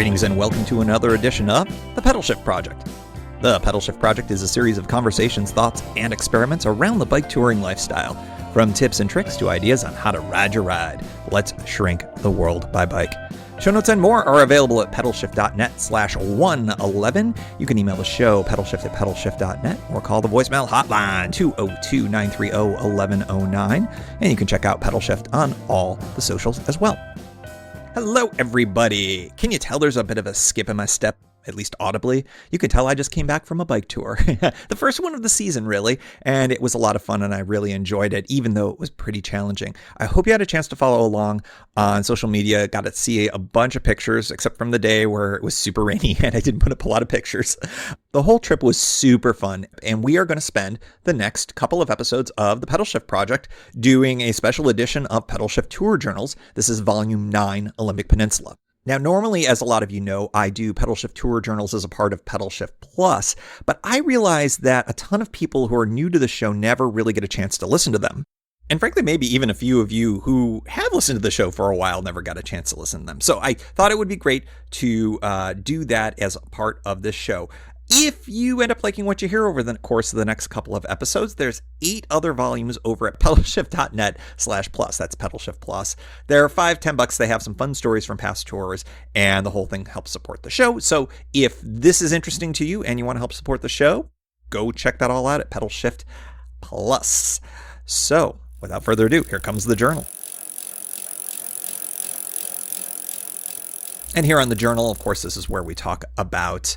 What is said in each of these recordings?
Greetings and welcome to another edition of the Pedalshift Project. The Pedalshift Project is a series of conversations, thoughts, and experiments around the bike touring lifestyle. From tips and tricks to ideas on how to ride your ride, let's shrink the world by bike. Show notes and more are available at pedalshift.net/111. You can email the show, pedalshift@pedalshift.net, or call the voicemail hotline, 202-930-1109. And you can check out Pedalshift on all the socials as well. Hello, everybody. Can you tell there's a bit of a skip in my step? At least audibly. You could tell I just came back from a bike tour. The first one of the season, really, and it was a lot of fun and I really enjoyed it, even though it was pretty challenging. I hope you had a chance to follow along on social media. Got to see a bunch of pictures, except from the day where it was super rainy and I didn't put up a lot of pictures. The whole trip was super fun, and we are going to spend the next couple of episodes of the Pedalshift Project doing a special edition of Pedalshift Tour Journals. This is Volume 9, Olympic Peninsula. Now, normally, as a lot of you know, I do Pedalshift Tour Journals as a part of Pedalshift Plus, but I realize that a ton of people who are new to the show never really get a chance to listen to them. And frankly, maybe even a few of you who have listened to the show for a while never got a chance to listen to them. So I thought it would be great to do that as a part of this show. If you end up liking what you hear over the course of the next couple of episodes, there's 8 other volumes over at pedalshift.net/plus. That's Pedalshift Plus. They're $5-10. They have some fun stories from past tours, and the whole thing helps support the show. So if this is interesting to you and you want to help support the show, go check that all out at Pedalshift Plus. So without further ado, here comes the journal. And here on the journal, of course, this is where we talk about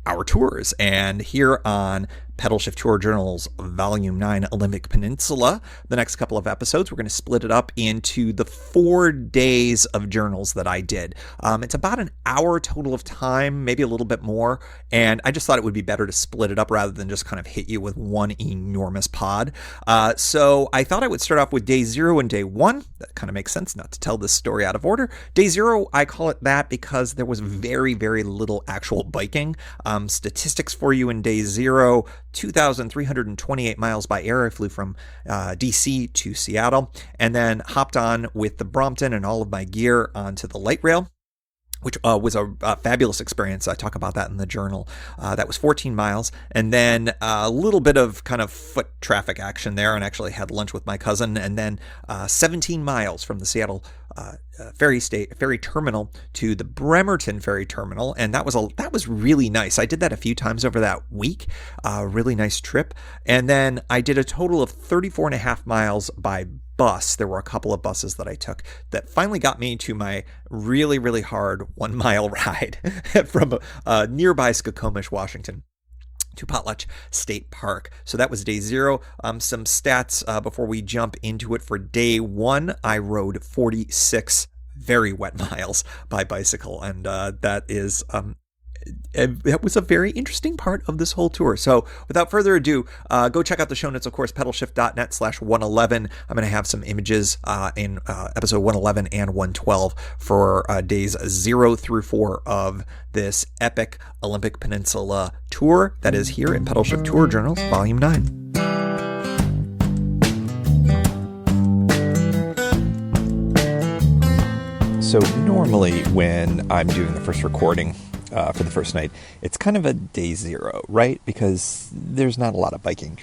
our tours. And here on Pedalshift Tour Journals, Volume 9, Olympic Peninsula, the next couple of episodes, we're going to split it up into the 4 days of journals that I did. It's about an hour total of time, maybe a little bit more. And I just thought it would be better to split it up rather than just kind of hit you with one enormous pod. So I thought I would start off with day 0 and day 1. That kind of makes sense, not to tell this story out of order. Day 0, I call it that because there was very, very little actual biking. Statistics for you in day 0, 2,328 miles by air. I flew from DC to Seattle and then hopped on with the Brompton and all of my gear onto the light rail, which was a fabulous experience. I talk about that in the journal. That was 14 miles. And then a little bit of kind of foot traffic action there, and actually had lunch with my cousin. And then 17 miles from the Seattle ferry terminal to the Bremerton ferry terminal. And that was really nice. I did that a few times over that week. Really nice trip. And then I did a total of 34 and a half miles by bus. There were a couple of buses that I took that finally got me to my really, really hard 1 mile ride from nearby Skokomish, Washington, to Potlatch State Park. So that was day 0. Some stats before we jump into it. For day 1, I rode 46 very wet miles by bicycle, and that was a very interesting part of this whole tour. So without further ado, go check out the show notes, of course, pedalshift.net/111. I'm going to have some images in episode 111 and 112 for days 0 through 4 of this epic Olympic Peninsula tour that is here in Pedalshift Tour Journals, Volume 9. So normally when I'm doing the first recording for the first night, it's kind of a day 0, right? Because there's not a lot of biking.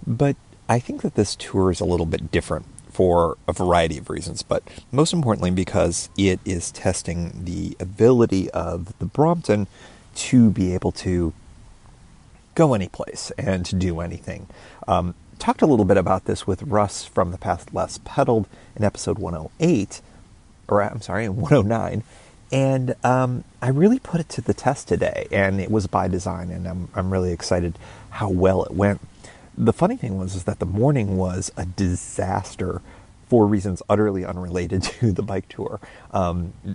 But I think that this tour is a little bit different for a variety of reasons, but most importantly because it is testing the ability of the Brompton to be able to go any place and to do anything. Talked a little bit about this with Russ from the Path Less Pedaled in episode 108, or I'm sorry, 109. And I really put it to the test today, and it was by design, and I'm really excited how well it went. The funny thing is that the morning was a disaster for reasons utterly unrelated to the bike tour.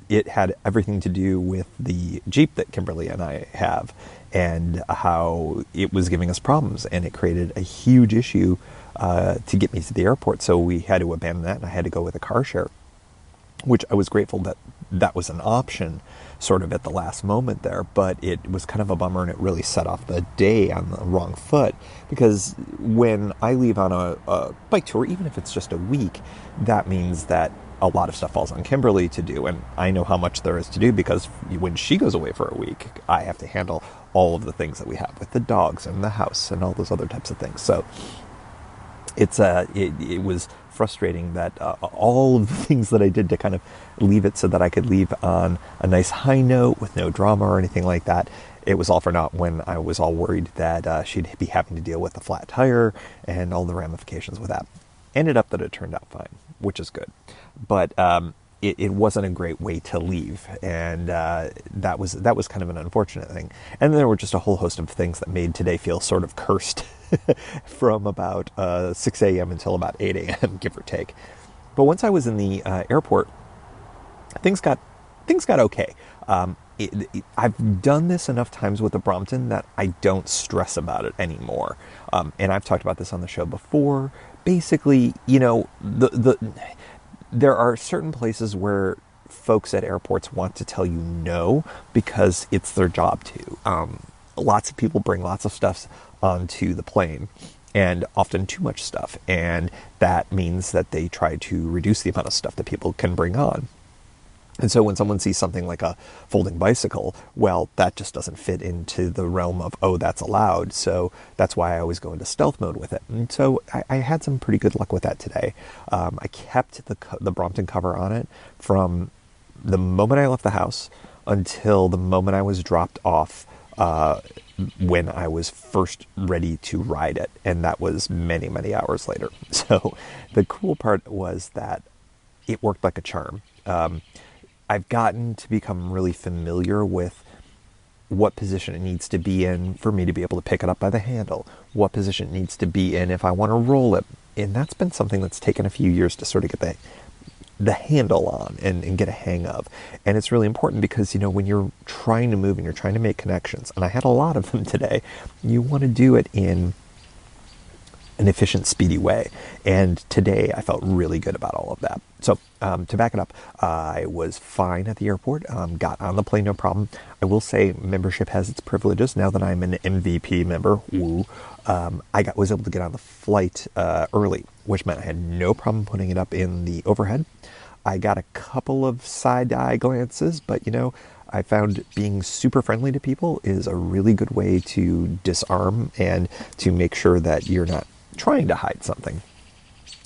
It had everything to do with the Jeep that Kimberly and I have, and how it was giving us problems, and it created a huge issue to get me to the airport. So we had to abandon that, and I had to go with a car share, which I was grateful that that was an option sort of at the last moment there, but it was kind of a bummer, and it really set off the day on the wrong foot, because when I leave on a bike tour, even if it's just a week, that means that a lot of stuff falls on Kimberly to do, and I know how much there is to do because when she goes away for a week, I have to handle all of the things that we have with the dogs and the house and all those other types of things. So it was frustrating that all of the things that I did to kind of leave it so that I could leave on a nice high note with no drama or anything like that, it was all for naught when I was all worried that she'd be having to deal with the flat tire and all the ramifications with that. Ended up that it turned out fine, which is good. But it wasn't a great way to leave, and that was kind of an unfortunate thing. And there were just a whole host of things that made today feel sort of cursed from about 6 a.m. until about 8 a.m., give or take. But once I was in the airport, things got okay. I've done this enough times with the Brompton that I don't stress about it anymore. And I've talked about this on the show before. Basically, there are certain places where folks at airports want to tell you no because it's their job to. Lots of people bring lots of stuff onto the plane, and often too much stuff. And that means that they try to reduce the amount of stuff that people can bring on. And so when someone sees something like a folding bicycle, well, that just doesn't fit into the realm of, oh, that's allowed. So that's why I always go into stealth mode with it. And so I had some pretty good luck with that today. I kept the Brompton cover on it from the moment I left the house until the moment I was dropped off when I was first ready to ride it. And that was many, many hours later. So the cool part was that it worked like a charm. I've gotten to become really familiar with what position it needs to be in for me to be able to pick it up by the handle, what position it needs to be in if I want to roll it. And that's been something that's taken a few years to sort of get the handle on and get a hang of. And it's really important because, when you're trying to move and you're trying to make connections, and I had a lot of them today, you want to do it in an efficient, speedy way. And today I felt really good about all of that. So to back it up, I was fine at the airport, got on the plane, no problem. I will say membership has its privileges. Now that I'm an MVP member, woo, I was able to get on the flight early, which meant I had no problem putting it up in the overhead. I got a couple of side-eye glances, but I found being super friendly to people is a really good way to disarm and to make sure that you're not trying to hide something.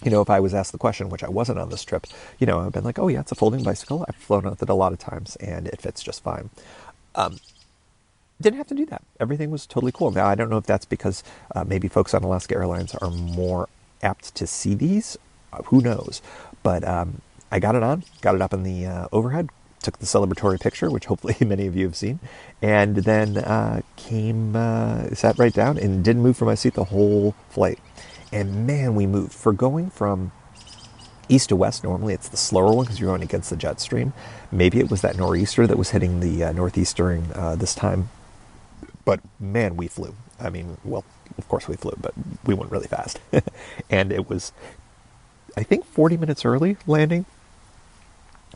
If I was asked the question, which I wasn't on this trip, I've been like, oh yeah, it's a folding bicycle. I've flown with it a lot of times and it fits just fine. Didn't have to do that. Everything was totally cool. Now, I don't know if that's because maybe folks on Alaska Airlines are more apt to see these. Who knows? But I got it on, got it up in the overhead, took the celebratory picture, which hopefully many of you have seen, and then sat right down and didn't move from my seat the whole flight. And man, we moved. For going from east to west, normally it's the slower one because you're going against the jet stream. Maybe it was that nor'easter that was hitting the northeast during this time. But man, we flew. I mean, well, of course we flew, but we went really fast. And it was, I think, 40 minutes early landing,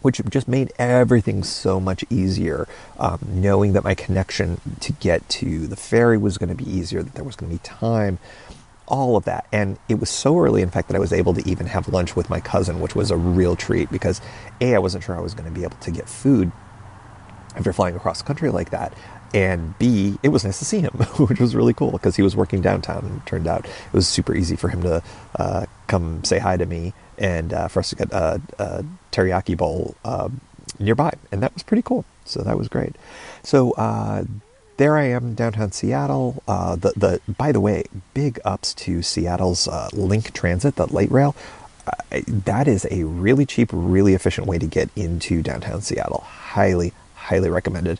which just made everything so much easier, knowing that my connection to get to the ferry was going to be easier, that there was going to be time, all of that. And it was so early, in fact, that I was able to even have lunch with my cousin, which was a real treat because A, I wasn't sure I was going to be able to get food after flying across the country like that. And B, it was nice to see him, which was really cool because he was working downtown, and it turned out it was super easy for him to come say hi to me and for us to get a teriyaki bowl nearby. And that was pretty cool. So that was great. So there I am, downtown Seattle. By the way, big ups to Seattle's Link Transit, the light rail. That is a really cheap, really efficient way to get into downtown Seattle. Highly, highly recommended.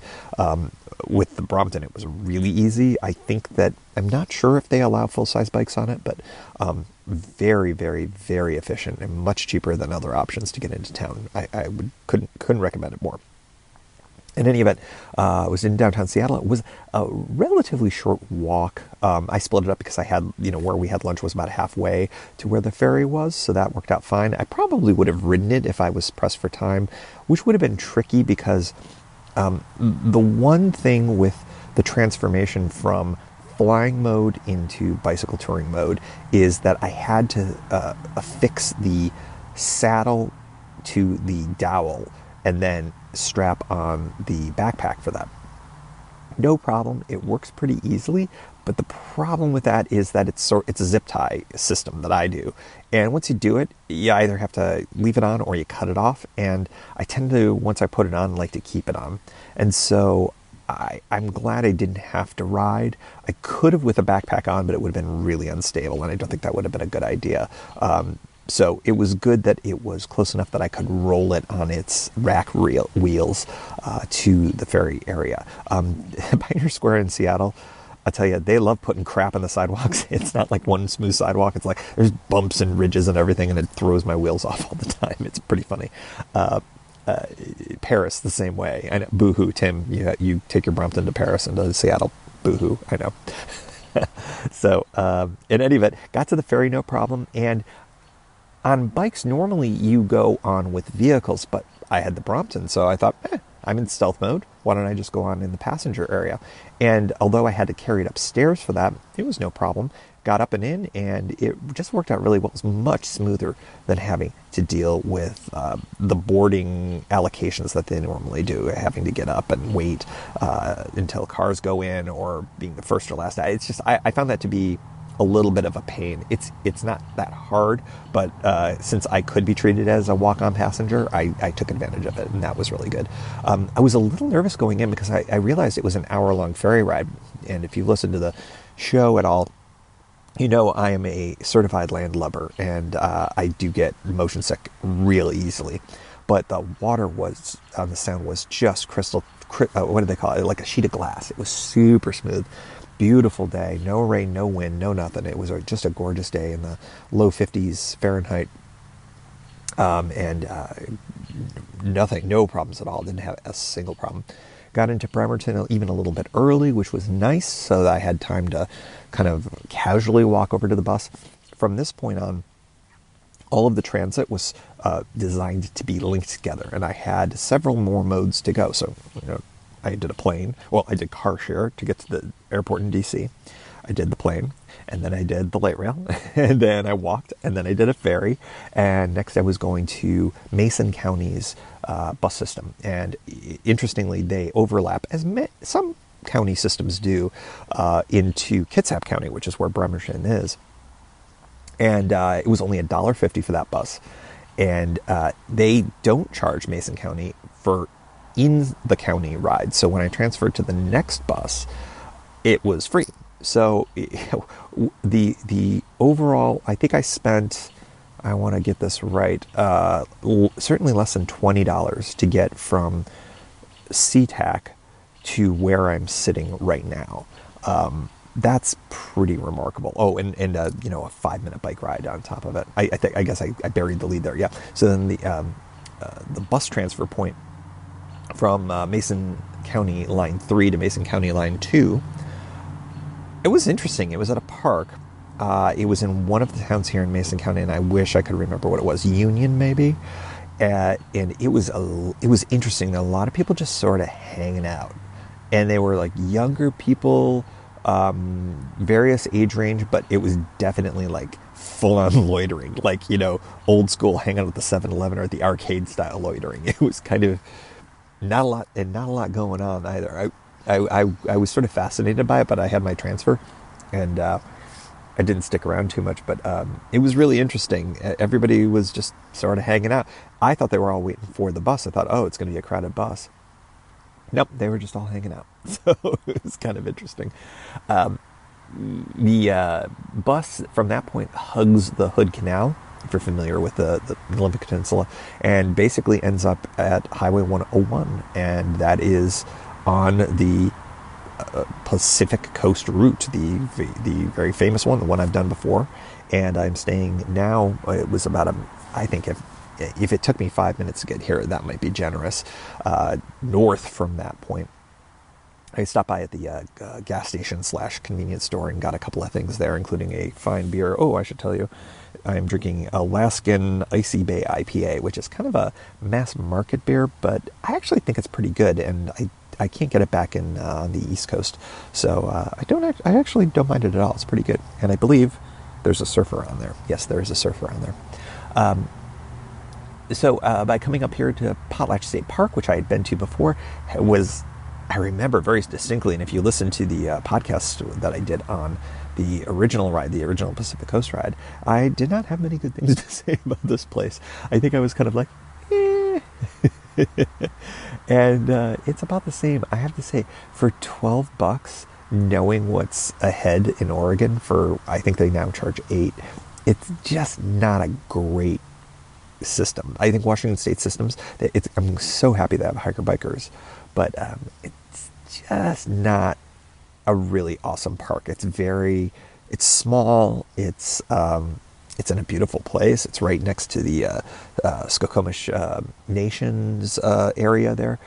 With the Brompton, it was really easy. I think that, I'm not sure if they allow full-size bikes on it, but very, very, very efficient and much cheaper than other options to get into town. I couldn't recommend it more. In any event, I was in downtown Seattle. It was a relatively short walk. I split it up because I had, where we had lunch was about halfway to where the ferry was, so that worked out fine. I probably would have ridden it if I was pressed for time, which would have been tricky because the one thing with the transformation from flying mode into bicycle touring mode is that I had to affix the saddle to the dowel and then strap on the backpack for that. No problem. It works pretty easily. But the problem with that is that it's a zip tie system that I do. And once you do it, you either have to leave it on or you cut it off. And I tend to, once I put it on, like to keep it on. And so I'm glad I didn't have to ride. I could have with a backpack on, but it would have been really unstable. And I don't think that would have been a good idea. So it was good that it was close enough that I could roll it on its rack wheels to the ferry area. Pioneer Square in Seattle, I'll tell you, they love putting crap on the sidewalks. It's not like one smooth sidewalk. It's like there's bumps and ridges and everything, and it throws my wheels off all the time. It's pretty funny. Paris, the same way. I know, boo-hoo, Tim. You take your Brompton to Paris and to Seattle. Boo-hoo, I know. So in any event, got to the ferry, no problem. And on bikes, normally you go on with vehicles, but I had the Brompton, so I thought, I'm in stealth mode. Why don't I just go on in the passenger area? And although I had to carry it upstairs for that, it was no problem. Got up and in, and it just worked out really well. It was much smoother than having to deal with the boarding allocations that they normally do, having to get up and wait until cars go in or being the first or last. It's just, I found that to be a little bit of a pain. It's not that hard, but since I could be treated as a walk-on passenger, I took advantage of it, and that was really good. I was a little nervous going in because I realized it was an hour-long ferry ride, and if you listen to the show at all, you know I am a certified landlubber, and I do get motion sick real easily. But the water was, on the Sound, was just crystal, what do they call it? Like a sheet of glass. It was super smooth. Beautiful day, no rain, no wind, no nothing. It was just a gorgeous day in the low 50s Fahrenheit, and nothing, no problems at all. Didn't have a single problem. Got into Bremerton even a little bit early, which was nice, so that I had time to kind of casually walk over to the bus. From this point on, all of the transit was designed to be linked together, and I had several more modes to go. So, I did a plane. Well, I did car share to get to the airport in DC. I did the plane, and then I did the light rail, and then I walked, and then I did a ferry, and next I was going to Mason County's bus system. And interestingly, they overlap, as some county systems do, into Kitsap County, which is where Bremerton is. And it was only $1.50 for that bus. And they don't charge Mason County for in the county ride. So when I transferred to the next bus, it was free. So the overall, I think I spent, I want to get this right, certainly less than $20 to get from SeaTac to where I'm sitting right now. That's pretty remarkable. Oh, and a 5-minute bike ride on top of it. I guess I buried the lead there. Yeah. So then the bus transfer point from Mason County Line 3 to Mason County Line 2, it was interesting. It was at a park. It was in one of the towns here in Mason County, and I wish I could remember what it was. Union, maybe? And it was interesting. A lot of people just sort of hanging out. And they were like younger people, various age range, but it was definitely like full-on loitering. Like, old school hang out at the 7-Eleven or at the arcade style loitering. It was kind of not a lot going on either. I was sort of fascinated by it, but I had my transfer, and I didn't stick around too much. But it was really interesting. Everybody was just sort of hanging out. I thought they were all waiting for the bus. I thought, oh, it's going to be a crowded bus. Nope, they were just all hanging out. So it was kind of interesting. The bus from that point hugs the Hood Canal, if you're familiar with the Olympic Peninsula, and basically ends up at Highway 101, and that is on the Pacific Coast route, the very famous one, the one I've done before. And I'm staying now, it was about I think if it took me 5 minutes to get here, that might be generous, north from that point. I stopped by at the gas station / convenience store and got a couple of things there, including a fine beer. Oh, I should tell you, I'm drinking Alaskan Icy Bay IPA, which is kind of a mass market beer, but I actually think it's pretty good, and I can't get it back on the East Coast, so I actually don't mind it at all. It's pretty good, and I believe there's a surfer on there. Yes, there is a surfer on there. So by coming up here to Potlatch State Park, which I had been to before, I remember very distinctly, and if you listen to the podcast that I did on the original ride, the original Pacific Coast ride, I did not have many good things to say about this place. I think I was kind of like, eh. And it's about the same. I have to say, for $12, knowing what's ahead in Oregon for, I think they now charge $8, it's just not a great system. I think Washington State systems, I'm so happy they have hiker bikers, but it's just not a really awesome park. It's small. It's in a beautiful place. It's right next to the Skokomish Nations area there.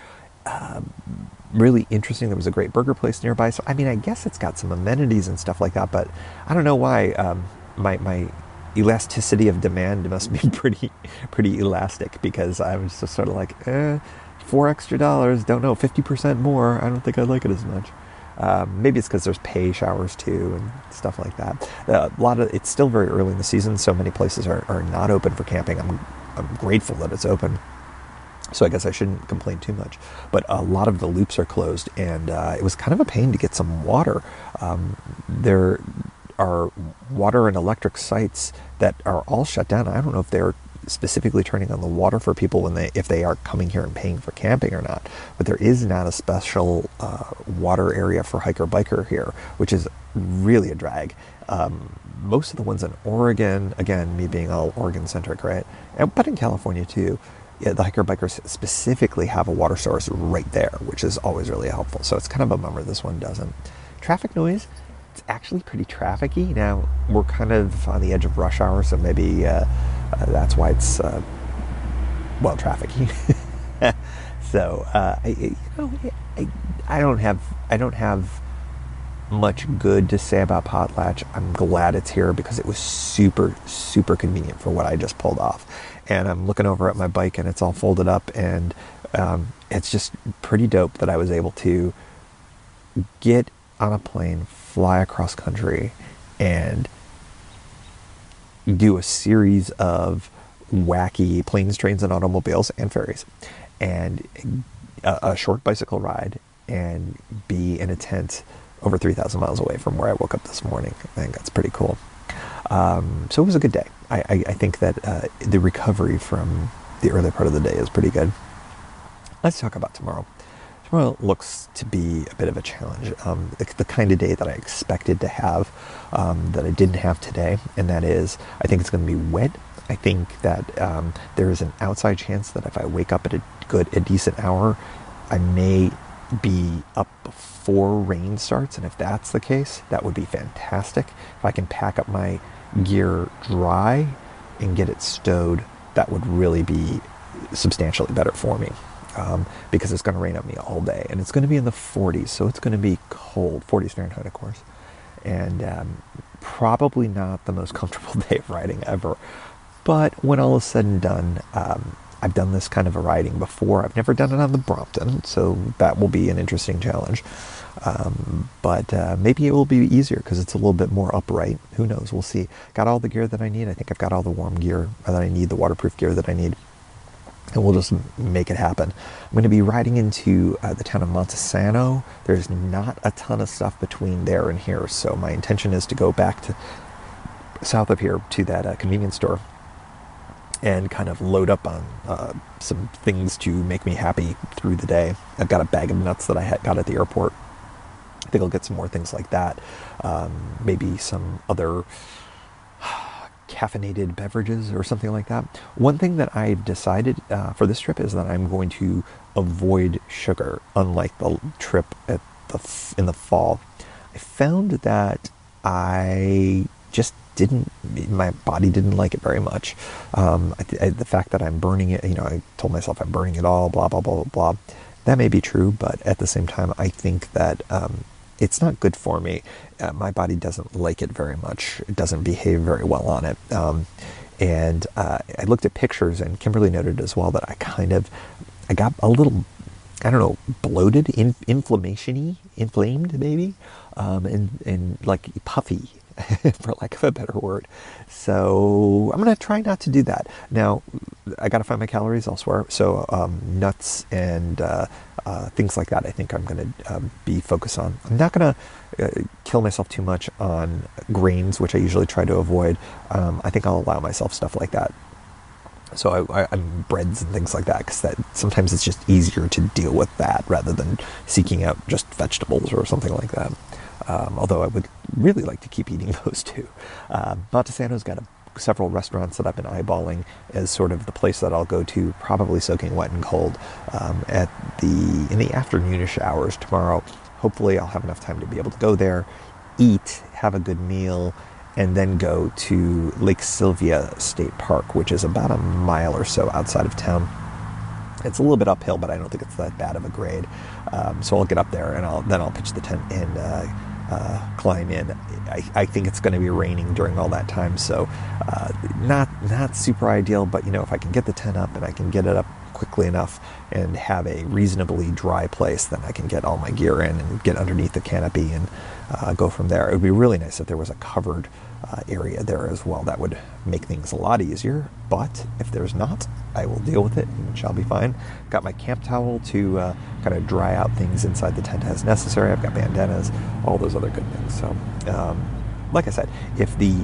Really interesting. There was a great burger place nearby. So I mean, I guess it's got some amenities and stuff like that, but I don't know why my elasticity of demand must be pretty elastic, because I was just sort of like, $4 extra, don't know, 50% more. I don't think I like it as much. Maybe it's because there's pay showers too and stuff like that. It's still very early in the season, so many places are not open for camping. I'm grateful that it's open, so I guess I shouldn't complain too much. But a lot of the loops are closed, and it was kind of a pain to get some water. There are water and electric sites that are all shut down. I don't know if they're specifically turning on the water for people if they are coming here and paying for camping or not, but there is not a special water area for hiker biker here, which is really a drag. Most of the ones in Oregon, again, me being all Oregon centric, right, but in California too, yeah, the hiker bikers specifically have a water source right there, which is always really helpful. So it's kind of a bummer this one doesn't. Traffic noise, it's actually pretty trafficy. Now we're kind of on the edge of rush hour, so maybe that's why it's trafficy. So I don't have much good to say about Potlatch. I'm glad it's here because it was super convenient for what I just pulled off. And I'm looking over at my bike and it's all folded up, and it's just pretty dope that I was able to get on a plane, fly across country, and do a series of wacky planes, trains, and automobiles and ferries, and a short bicycle ride, and be in a tent over 3,000 miles away from where I woke up this morning. I think that's pretty cool. So it was a good day. I think that the recovery from the early part of the day is pretty good. Let's talk about tomorrow. Tomorrow looks to be a bit of a challenge. The kind of day that I expected to have, that I didn't have today, and that is, I think it's going to be wet. I think that there is an outside chance that if I wake up at a decent hour, I may be up before rain starts, and if that's the case, that would be fantastic. If I can pack up my gear dry and get it stowed, that would really be substantially better for me, because it's going to rain on me all day, and it's going to be in the 40s, so it's going to be cold, 40s Fahrenheit, of course, and probably not the most comfortable day of riding ever. But when all is said and done, I've done this kind of a riding before. I've never done it on the Brompton, so that will be an interesting challenge. But maybe it will be easier because it's a little bit more upright. Who knows? We'll see. Got all the gear that I need. I think I've got all the warm gear that I need, the waterproof gear that I need. And we'll just make it happen. I'm going to be riding into the town of Montesano. There's not a ton of stuff between there and here, so my intention is to go back to south of here to that convenience store and kind of load up on some things to make me happy through the day. I've got a bag of nuts that I got at the airport. I think I'll get some more things like that. Maybe some other caffeinated beverages or something like that. One thing that I've decided for this trip is that I'm going to avoid sugar, unlike the trip in the fall. I found that my body didn't like it very much. The fact that I'm burning it, I told myself I'm burning it all, blah, blah, blah, blah, blah. That may be true, but at the same time, I think that it's not good for me. My body doesn't like it very much. It doesn't behave very well on it. And I looked at pictures, and Kimberly noted as well that I got a little, I don't know, bloated, inflamed maybe, and like puffy. for lack of a better word. So I'm going to try not to do that. Now, I got to find my calories elsewhere. So nuts and things like that, I think I'm going to be focused on. I'm not going to kill myself too much on grains, which I usually try to avoid. I think I'll allow myself stuff like that. So I'm breads and things like that, because that sometimes it's just easier to deal with that rather than seeking out just vegetables or something like that. Although I would really like to keep eating those too. Montesano's got several restaurants that I've been eyeballing as sort of the place that I'll go to, probably soaking wet and cold, in the afternoonish hours tomorrow. Hopefully I'll have enough time to be able to go there, eat, have a good meal, and then go to Lake Sylvia State Park, which is about a mile or so outside of town. It's a little bit uphill, but I don't think it's that bad of a grade. So I'll get up there, and I'll pitch the tent and climb in. I think it's going to be raining during all that time, so not super ideal. But if I can get the tent up and I can get it up quickly enough and have a reasonably dry place, then I can get all my gear in and get underneath the canopy and go from there. It would be really nice if there was a covered area there as well. That would make things a lot easier, but if there's not, I will deal with it and shall be fine. Got my camp towel to kind of dry out things inside the tent as necessary. I've got bandanas, all those other good things. So like I said, if the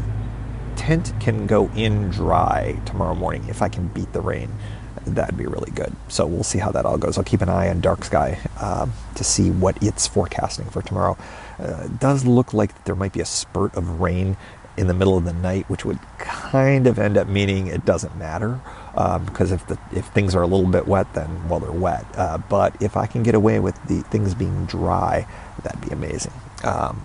tent can go in dry tomorrow morning, if I can beat the rain, that'd be really good. So we'll see how that all goes. I'll keep an eye on dark sky to see what it's forecasting for tomorrow. It does look like there might be a spurt of rain in the middle of the night, which would kind of end up meaning it doesn't matter, because if things are a little bit wet, then well, they're wet. But if I can get away with the things being dry, that'd be amazing.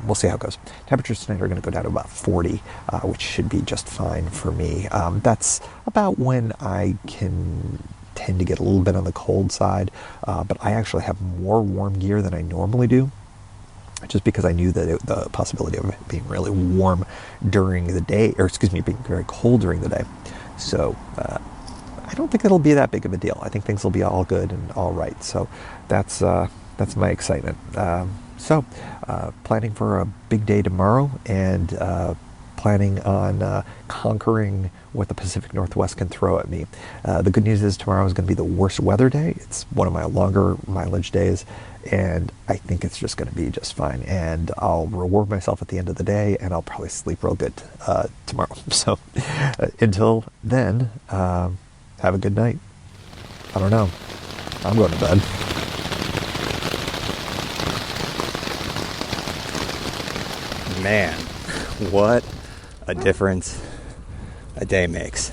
We'll see how it goes. Temperatures tonight are going to go down to about 40, which should be just fine for me. That's about when I can tend to get a little bit on the cold side, but I actually have more warm gear than I normally do, just because I knew that the possibility of it being really warm during the day, being very cold during the day. So I don't think it'll be that big of a deal. I think things will be all good and all right. So that's my excitement. So planning for a big day tomorrow, and planning on conquering what the Pacific Northwest can throw at me. The good news is tomorrow is going to be the worst weather day. It's one of my longer mileage days, and I think it's just going to be just fine. And I'll reward myself at the end of the day, and I'll probably sleep real good tomorrow. So until then, have a good night. I don't know. I'm going to bed. Man, what a difference a day makes.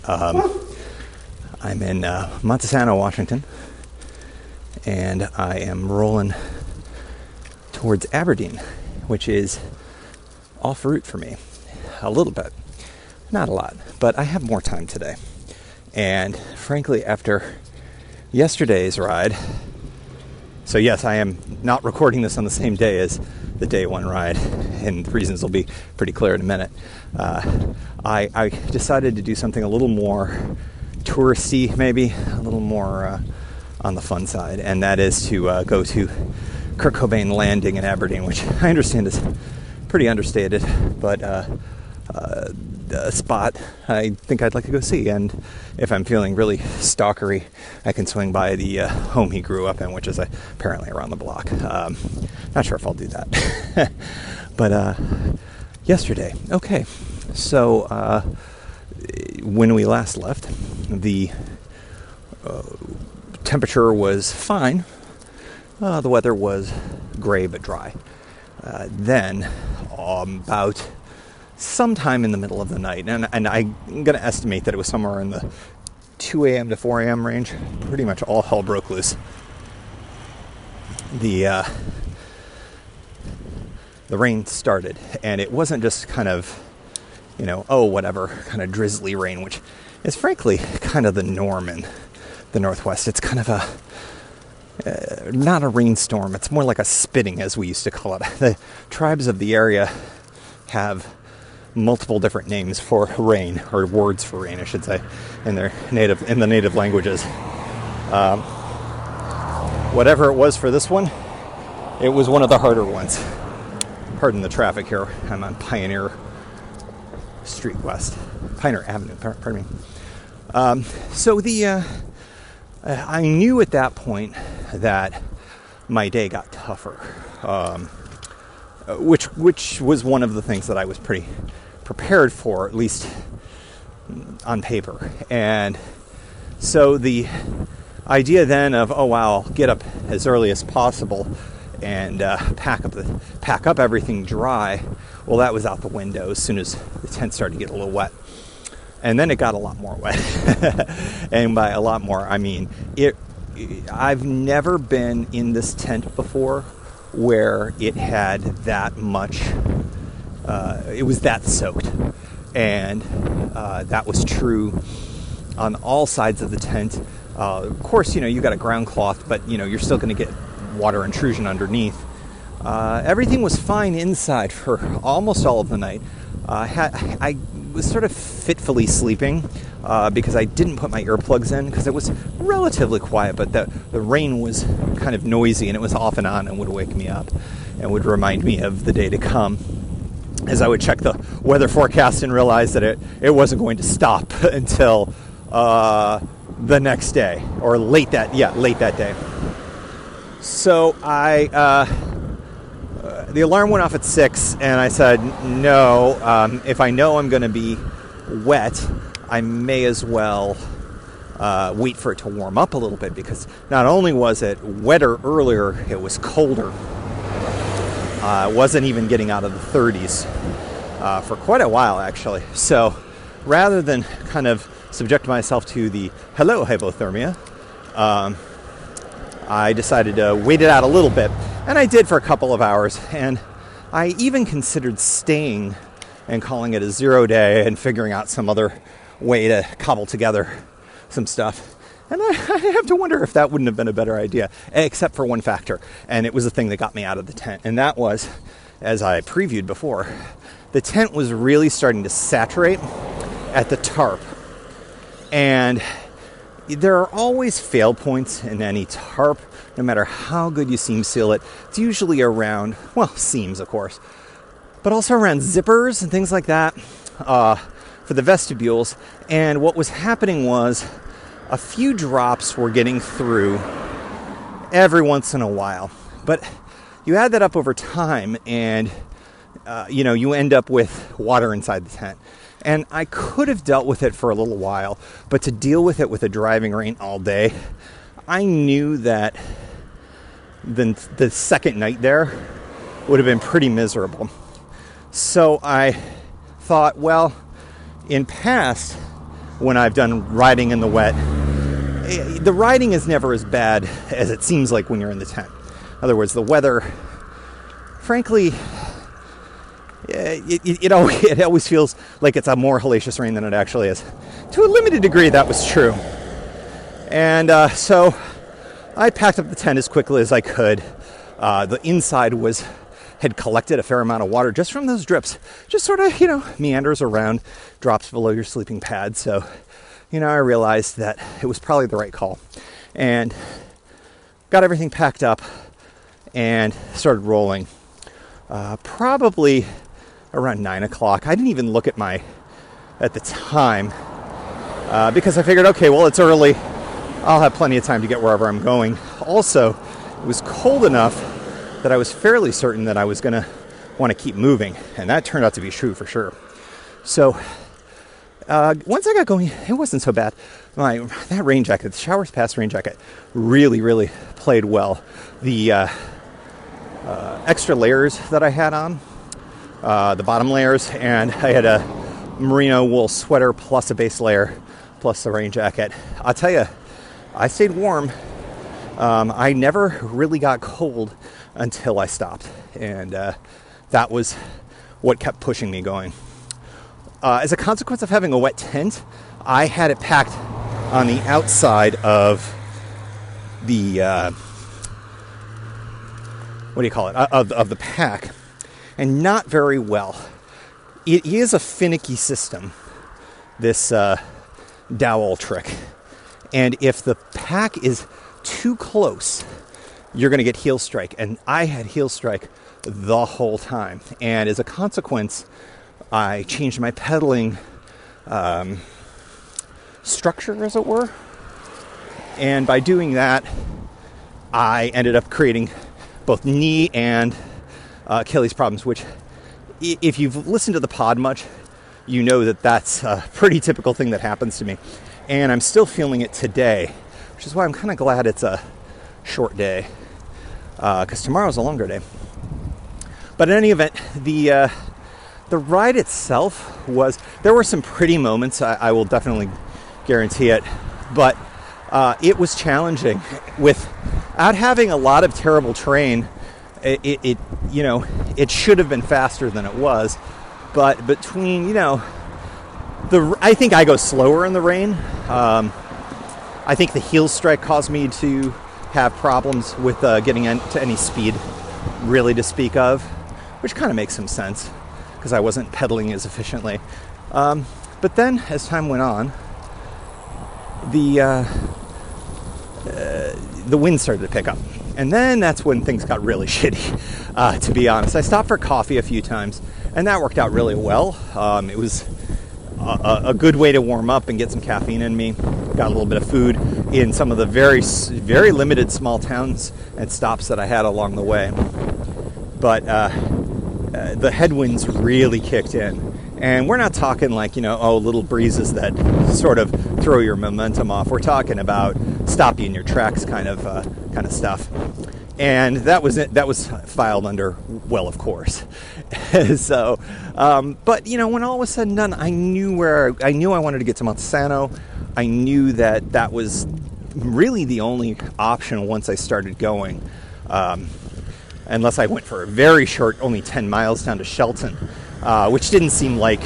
I'm in Montesano, Washington, and I am rolling towards Aberdeen, which is off route for me a little bit. Not a lot, but I have more time today. And frankly, after yesterday's ride, so yes, I am not recording this on the same day as the day one ride, and the reasons will be pretty clear in a minute. I decided to do something a little more touristy, maybe a little more on the fun side, and that is to go to Kurt Cobain Landing in Aberdeen, which I understand is pretty understated, but a spot I think I'd like to go see. And if I'm feeling really stalkery, I can swing by the home he grew up in, which is apparently around the block. Not sure if I'll do that. But yesterday, okay, so when we last left, the temperature was fine. The weather was gray but dry. Then about sometime in the middle of the night, and I'm going to estimate that it was somewhere in the 2 a.m. to 4 a.m. range, pretty much all hell broke loose. The rain started, and it wasn't just kind of, whatever, kind of drizzly rain, which is frankly kind of the norm in the Northwest. It's kind of not a rainstorm, it's more like a spitting, as we used to call it. The tribes of the area have multiple different names for rain, or words for rain, I should say, in the native languages. Whatever it was for this one, it was one of the harder ones. Pardon the traffic here. I'm on Pioneer Street West. Pioneer Avenue, pardon me. So I knew at that point that my day got tougher, which was one of the things that I was pretty prepared for, at least on paper. And so the idea then of, oh wow, I'll get up as early as possible and pack up everything dry, well, that was out the window as soon as the tent started to get a little wet. And then it got a lot more wet. And by a lot more, I mean I've never been in this tent before where it had that much, it was that soaked. And that was true on all sides of the tent. Of course, you got a ground cloth, but you're still going to get water intrusion underneath. Everything was fine inside for almost all of the night. I was sort of fitfully sleeping because I didn't put my earplugs in because it was relatively quiet, but the rain was kind of noisy and it was off and on and would wake me up and would remind me of the day to come, as I would check the weather forecast and realize that it wasn't going to stop until the next day, or late that day. So the alarm went off at 6, and I said, no, if I know I'm going to be wet, I may as well wait for it to warm up a little bit, because not only was it wetter earlier, it was colder. It wasn't even getting out of the 30s for quite a while, actually. So rather than kind of subject myself to the hello hypothermia, I decided to wait it out a little bit, and I did for a couple of hours, and I even considered staying and calling it a 0 day and figuring out some other way to cobble together some stuff. And I have to wonder if that wouldn't have been a better idea, except for one factor, and it was the thing that got me out of the tent, and that was, as I previewed before, the tent was really starting to saturate at the tarp. And there are always fail points in any tarp, no matter how good you seam seal it. It's usually around, seams, of course, but also around zippers and things like that for the vestibules. And what was happening was a few drops were getting through every once in a while. But you add that up over time, and you end up with water inside the tent. And I could have dealt with it for a little while, but to deal with it with a driving rain all day, I knew that the second night there would have been pretty miserable. So I thought, well, in past, when I've done riding in the wet, the riding is never as bad as it seems like when you're in the tent. In other words, the weather, frankly, it always feels like it's a more hellacious rain than it actually is. To a limited degree, that was true. And so I packed up the tent as quickly as I could. The inside had collected a fair amount of water just from those drips. Just sort of, meanders around, drops below your sleeping pad. So, I realized that it was probably the right call. And got everything packed up and started rolling. Probably around 9 o'clock. I didn't even look at the time because I figured, okay, well, it's early. I'll have plenty of time to get wherever I'm going. Also, it was cold enough that I was fairly certain that I was going to want to keep moving, and that turned out to be true for sure. So once I got going, it wasn't so bad. That rain jacket, the Showers Pass rain jacket, really, really played well. The extra layers that I had on, the bottom layers, and I had a merino wool sweater plus a base layer plus the rain jacket. I'll tell you, I stayed warm. I never really got cold until I stopped, and that was what kept pushing me going. As a consequence of having a wet tent, I had it packed on the outside of the of the pack, and not very well. It is a finicky system, this dowel trick, and if the pack is too close you're going to get heel strike. And I had heel strike the whole time. And as a consequence, I changed my pedaling structure, as it were. And by doing that, I ended up creating both knee and Achilles problems, which, if you've listened to the pod much, you know that that's a pretty typical thing that happens to me. And I'm still feeling it today, which is why I'm kind of glad it's a short day, because tomorrow's a longer day. But in any event, the ride itself there were some pretty moments, I will definitely guarantee it, but it was challenging. Without having a lot of terrible terrain, it should have been faster than it was. But between, I think I go slower in the rain. I think the heel strike caused me to have problems with getting to any speed, really, to speak of, which kind of makes some sense because I wasn't pedaling as efficiently. But then, as time went on, the wind started to pick up. And then that's when things got really shitty, to be honest. I stopped for coffee a few times, and that worked out really well. It was a good way to warm up and get some caffeine in me. Got a little bit of food in some of the very, very limited small towns and stops that I had along the way. But the headwinds really kicked in. And we're not talking like, little breezes that sort of throw your momentum off. We're talking about stop you in your tracks kind of stuff. And that was filed under, well, of course. So, but when all was said and done, I knew I wanted to get to Monsanto. I knew that was really the only option once I started going. Unless I went for a very short, only 10 miles down to Shelton, which didn't seem like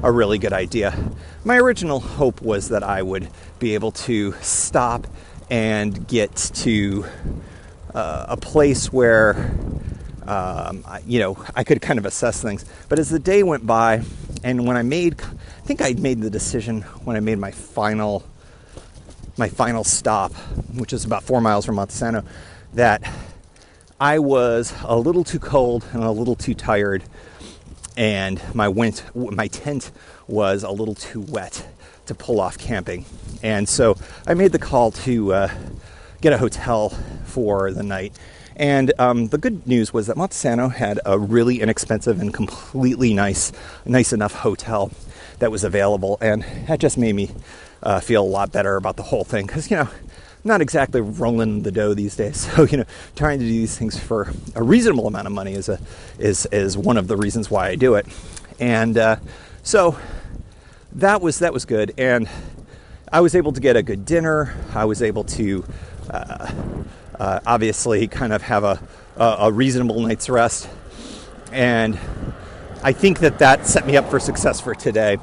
a really good idea. My original hope was that I would be able to stop and get to a place where I could kind of assess things. But as the day went by, and when I think I made the decision when I made my final stop, which is about 4 miles from Monsanto, that I was a little too cold and a little too tired, and my tent was a little too wet to pull off camping. And so I made the call to get a hotel for the night. And the good news was that Monsanto had a really inexpensive and completely nice enough hotel that was available. And that just made me feel a lot better about the whole thing. Because, I'm not exactly rolling the dough these days. So, trying to do these things for a reasonable amount of money is one of the reasons why I do it. And so that was good. And I was able to get a good dinner. I was able to obviously kind of have a reasonable night's rest. And I think that set me up for success for today.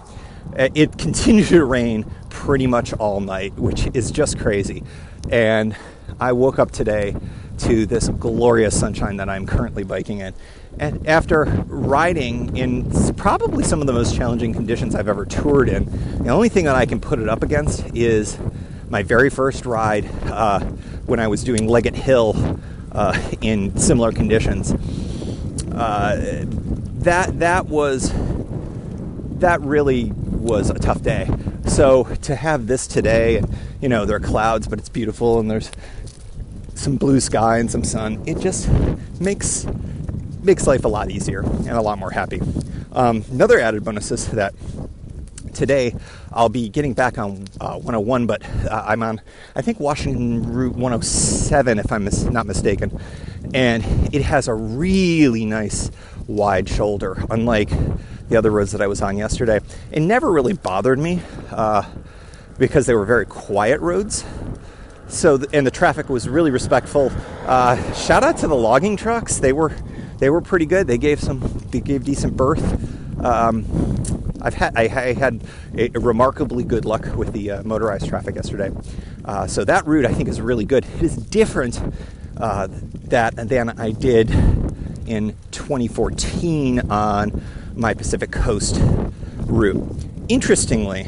It continued to rain pretty much all night, which is just crazy. And I woke up today to this glorious sunshine that I'm currently biking in. And after riding in probably some of the most challenging conditions I've ever toured in, the only thing that I can put it up against is my very first ride when I was doing Leggett Hill in similar conditions. That really was a tough day. So to have this today, there are clouds, but it's beautiful, and there's some blue sky and some sun. It just makes life a lot easier and a lot more happy. Another added bonus is that today I'll be getting back on 101, but I'm on, I think, Washington Route 107, if I'm not mistaken. And it has a really nice wide shoulder, unlike the other roads that I was on yesterday. It never really bothered me because they were very quiet roads. And the traffic was really respectful. Shout out to the logging trucks. They were pretty good. They gave decent berth. I had a remarkably good luck with the motorized traffic yesterday. So that route I think is really good. It is different than I did in 2014 on my Pacific Coast route. Interestingly,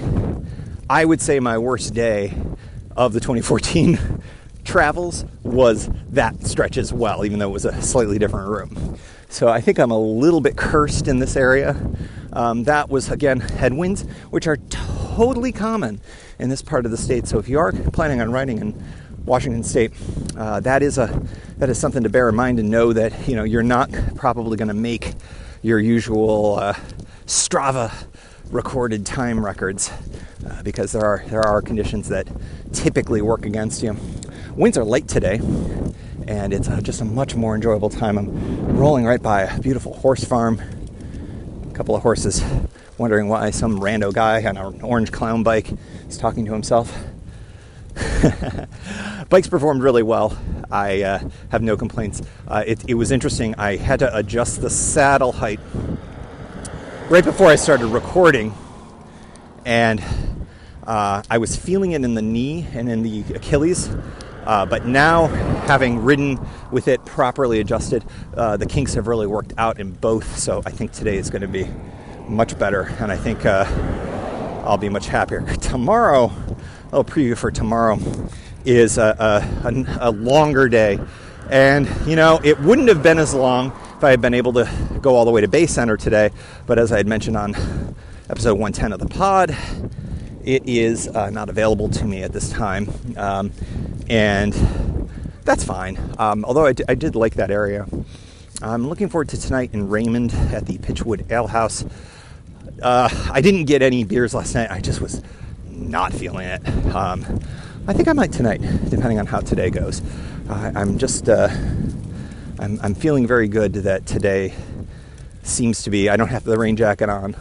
I would say my worst day of the 2014 travels was that stretch as well, even though it was a slightly different room. So I think I'm a little bit cursed in this area. That was, again, headwinds, which are totally common in this part of the state. So if you are planning on riding in Washington State, that is something to bear in mind, and know that you're not probably going to make your usual Strava recorded time records because there are conditions that typically work against you. Winds are light today, and it's just a much more enjoyable time. I'm rolling right by a beautiful horse farm. A couple of horses wondering why some rando guy on an orange clown bike is talking to himself. Bikes performed really well. I have no complaints. It was interesting. I had to adjust the saddle height right before I started recording, and I was feeling it in the knee and in the Achilles, but now, having ridden with it properly adjusted, the kinks have really worked out in both, so I think today is going to be much better, and I think I'll be much happier. Tomorrow, a little preview for tomorrow, is a longer day, and it wouldn't have been as long if I had been able to go all the way to Bay Center today, but as I had mentioned on episode 110 of the pod, it is not available to me at this time, and that's fine, although I did like that area. I'm looking forward to tonight in Raymond at the Pitchwood Ale House. I didn't get any beers last night. I just was not feeling it. I think I might tonight, depending on how today goes. I'm feeling very good that today seems to be. I don't have the rain jacket on.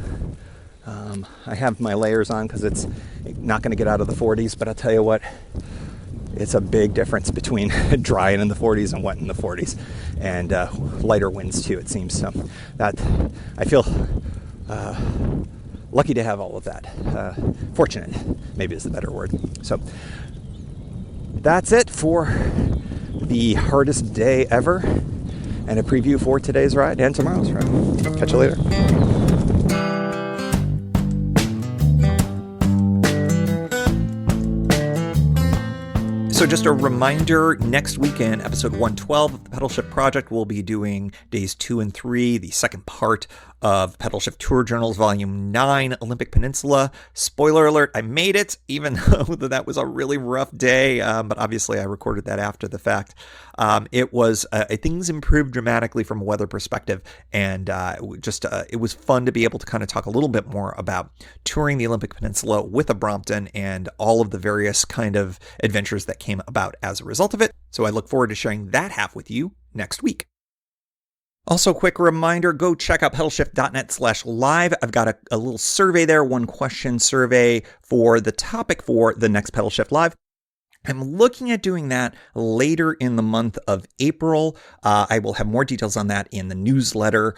I have my layers on because it's not going to get out of the 40s, but I'll tell you what, it's a big difference between drying in the 40s and wet in the 40s, and lighter winds too, it seems. So that I feel lucky to have all of that. Fortunate, maybe is the better word. So that's it for the hardest day ever, and a preview for today's ride and tomorrow's ride. Catch you later. So just a reminder, next weekend, episode 112 of the Pedalshift Project, we'll be doing days 2 and 3, the second part of Pedalshift Tour Journals, Volume 9, Olympic Peninsula. Spoiler alert, I made it, even though that was a really rough day, but obviously I recorded that after the fact. It was, things improved dramatically from a weather perspective, and it was fun to be able to kind of talk a little bit more about touring the Olympic Peninsula with a Brompton and all of the various kind of adventures that came about as a result of it. So I look forward to sharing that half with you next week. Also, quick reminder, go check out pedalshift.net/live. I've got a little survey there, one question survey for the topic for the next Pedalshift Live. I'm looking at doing that later in the month of April. I will have more details on that in the newsletter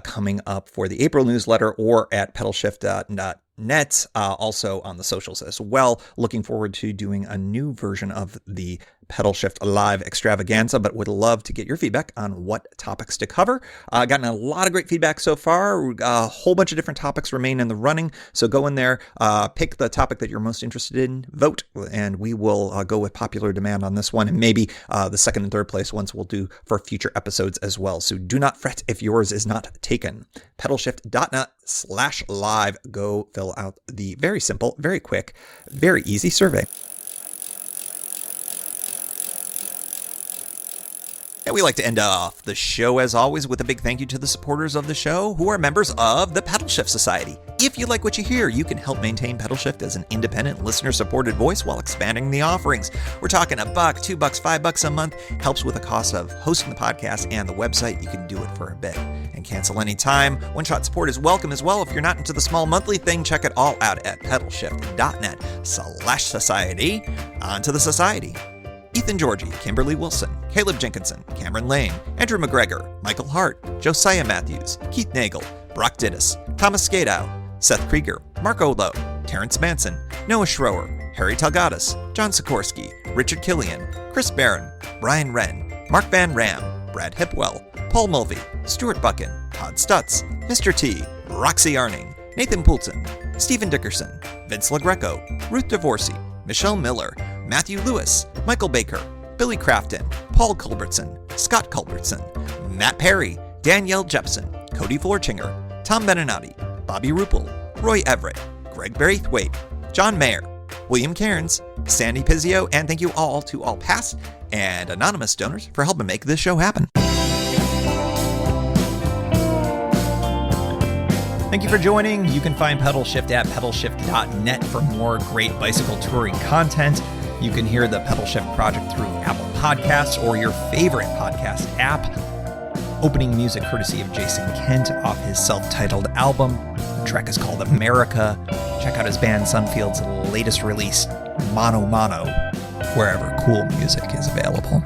coming up for the April newsletter, or at pedalshift.net, also on the socials as well. Looking forward to doing a new version of the Pedalshift Live extravaganza, but would love to get your feedback on what topics to cover. Gotten a lot of great feedback so far. A whole bunch of different topics remain in the running, so go in there, pick the topic that you're most interested in, vote, and we will go with popular demand on this one, and maybe the second and third place ones we'll do for future episodes as well. So do not fret if yours is not taken. Pedalshift.net/live. Go fill out the very simple, very quick, very easy survey. And we like to end off the show, as always, with a big thank you to the supporters of the show, who are members of the Pedalshift Society. If you like what you hear, you can help maintain Pedalshift as an independent, listener-supported voice while expanding the offerings. We're talking $1, $2, $5 a month. Helps with the cost of hosting the podcast and the website. You can do it for a bit and cancel anytime. One-shot support is welcome as well. If you're not into the small monthly thing, check it all out at pedalshift.net/society. On to the society. Ethan Georgie, Kimberly Wilson, Caleb Jenkinson, Cameron Lane, Andrew McGregor, Michael Hart, Josiah Matthews, Keith Nagel, Brock Dittis, Thomas Skadow, Seth Krieger, Mark Olo, Terrence Manson, Noah Schroer, Harry Talgadis, John Sikorsky, Richard Killian, Chris Barron, Brian Wren, Mark Van Ram, Brad Hipwell, Paul Mulvey, Stuart Buchan, Todd Stutz, Mr. T, Roxy Arning, Nathan Poulton, Stephen Dickerson, Vince LaGreco, Ruth DeVorsey, Michelle Miller, Matthew Lewis, Michael Baker, Billy Crafton, Paul Culbertson, Scott Culbertson, Matt Perry, Danielle Jepson, Cody Florchinger, Tom Beninati, Bobby Ruppel, Roy Everett, Greg Braithwaite, John Mayer, William Cairns, Sandy Pizzio, and thank you all to all past and anonymous donors for helping make this show happen. Thank you for joining. You can find Pedalshift at pedalshift.net for more great bicycle touring content. You can hear the Pedalshift Project through Apple Podcasts or your favorite podcast app. Opening music courtesy of Jason Kent off his self-titled album. The track is called America. Check out his band Sunfield's latest release, Mono Mono, wherever cool music is available.